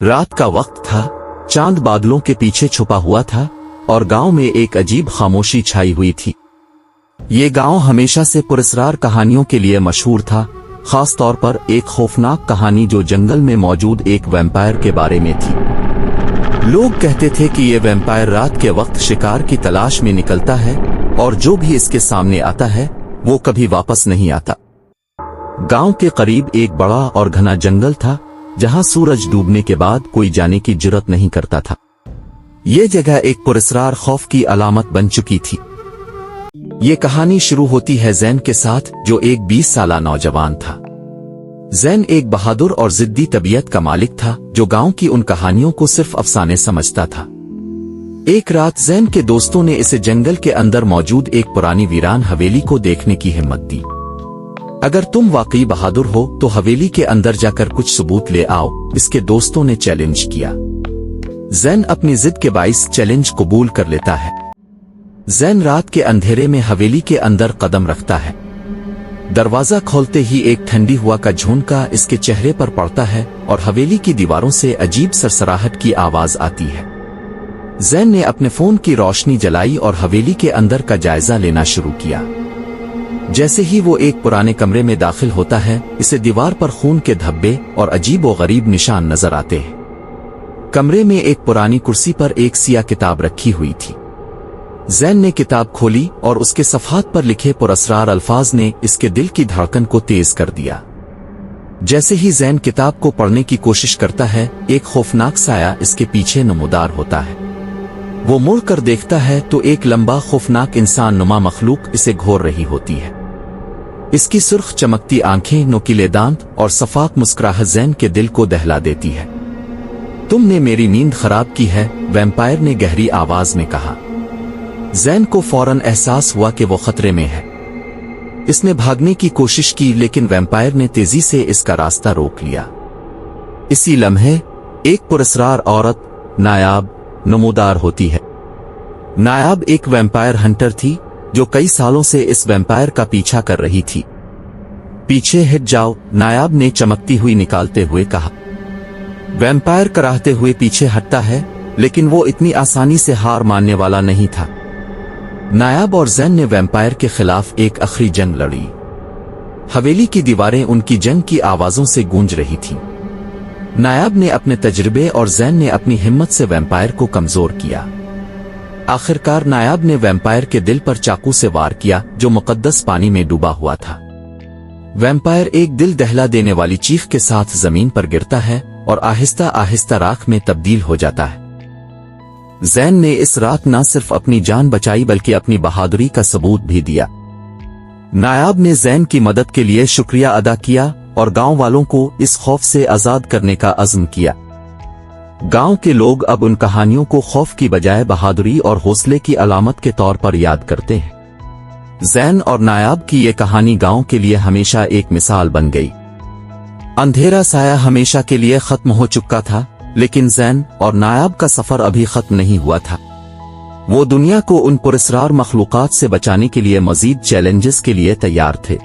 रात का वक्त था, चांद बादलों के पीछे छुपा हुआ था और गांव में एक अजीब खामोशी छाई हुई थी। ये गांव हमेशा से पुरस्कार कहानियों के लिए मशहूर था, खास तौर पर एक खौफनाक कहानी जो जंगल में मौजूद एक वैम्पायर के बारे में थी। लोग कहते थे कि ये वैम्पायर रात के वक्त शिकार की तलाश में निकलता है और जो भी इसके सामने आता है वो कभी वापस नहीं आता। गांव के करीब एक बड़ा और घना जंगल था जहां सूरज डूबने के बाद कोई जाने की जुर्रत नहीं करता था। ये जगह एक पुरस्कार खौफ की अलामत बन चुकी थी। ये कहानी शुरू होती है ज़ैन के साथ, जो एक 20 साला नौजवान था। ज़ैन एक बहादुर और जिद्दी तबीयत का मालिक था जो गांव की उन कहानियों को सिर्फ अफसाने समझता था। एक रात ज़ैन के दोस्तों ने इसे जंगल के अंदर मौजूद एक पुरानी वीरान हवेली को देखने की हिम्मत दी। अगर तुम वाकई बहादुर हो तो हवेली के अंदर जाकर कुछ सबूत ले आओ, इसके दोस्तों ने चैलेंज किया। ज़ैन अपनी जिद के बाइस चैलेंज कबूल कर लेता है। ज़ैन रात के अंधेरे में हवेली के अंदर कदम रखता है। दरवाजा खोलते ही एक ठंडी हवा का झोंका इसके चेहरे पर पड़ता है और हवेली की दीवारों से अजीब सरसराहट की आवाज आती है। ज़ैन ने अपने फोन की रोशनी जलाई और हवेली के अंदर का जायजा लेना शुरू किया। जैसे ही वो एक पुराने कमरे में दाखिल होता है, इसे दीवार पर खून के धब्बे और अजीब व गरीब निशान नजर आते हैं। कमरे में एक पुरानी कुर्सी पर एक सियाह किताब रखी हुई थी। ज़ैन ने किताब खोली और उसके सफ़हात पर लिखे पुरस्कार अल्फाज ने इसके दिल की धड़कन को तेज कर दिया। जैसे ही ज़ैन किताब को पढ़ने की कोशिश करता है, एक खौफनाक साया इसके पीछे नमूदार होता है। वो मुड़ कर देखता है तो एक लंबा खौफनाक इंसान नुमा मखलूक इसे घोर रही होती है। इसकी सुर्ख चमकती आंखें, नुकीले दांत और सफाक मुस्कुराहट ज़ैन के दिल को दहला देती है। तुमने मेरी नींद खराब की है, वैम्पायर ने गहरी आवाज में कहा। ज़ैन को फौरन एहसास हुआ कि वो खतरे में है। इसने भागने की कोशिश की लेकिन वैम्पायर ने तेजी से इसका रास्ता रोक लिया। इसी लम्हे एक पुरस्कार औरत नायाब नमूदार होती है। नायाब एक वैम्पायर हंटर थी जो कई सालों से इस वैम्पायर का पीछा कर रही थी। पीछे हट जाओ, नायाब ने चमकती हुई निकालते हुए कहा। वैम्पायर कराहते हुए पीछे हटता है लेकिन वो इतनी आसानी से हार मानने वाला नहीं था। नायाब और ज़ैन ने वैम्पायर के खिलाफ एक आखिरी जंग लड़ी। हवेली की दीवारें उनकी जंग की आवाजों से गूंज रही थीं। नायाब ने अपने तजुर्बे और ज़ैन ने अपनी हिम्मत से वैम्पायर को कमजोर किया। आखिरकार नायाब ने वैम्पायर के दिल पर चाकू से वार किया जो मुकद्दस पानी में डूबा हुआ था। वैम्पायर एक दिल दहला देने वाली चीख के साथ जमीन पर गिरता है और आहिस्ता आहिस्ता राख में तब्दील हो जाता है। ज़ैन ने इस रात न सिर्फ अपनी जान बचाई बल्कि अपनी बहादुरी का सबूत भी दिया। नायाब ने ज़ैन की मदद के लिए शुक्रिया अदा किया और गांव वालों को इस खौफ से आजाद करने का अज़्म किया। गांव के लोग अब उन कहानियों को खौफ की बजाय बहादुरी और हौसले की अलामत के तौर पर याद करते हैं। ज़ैन और नायाब की ये कहानी गांव के लिए हमेशा एक मिसाल बन गई। अंधेरा साया हमेशा के लिए खत्म हो चुका था, लेकिन ज़ैन और नायाब का सफर अभी खत्म नहीं हुआ था। वो दुनिया को उन पुरस्कार मखलूकात से बचाने के लिए मजीद चैलेंजेस के लिए तैयार थे।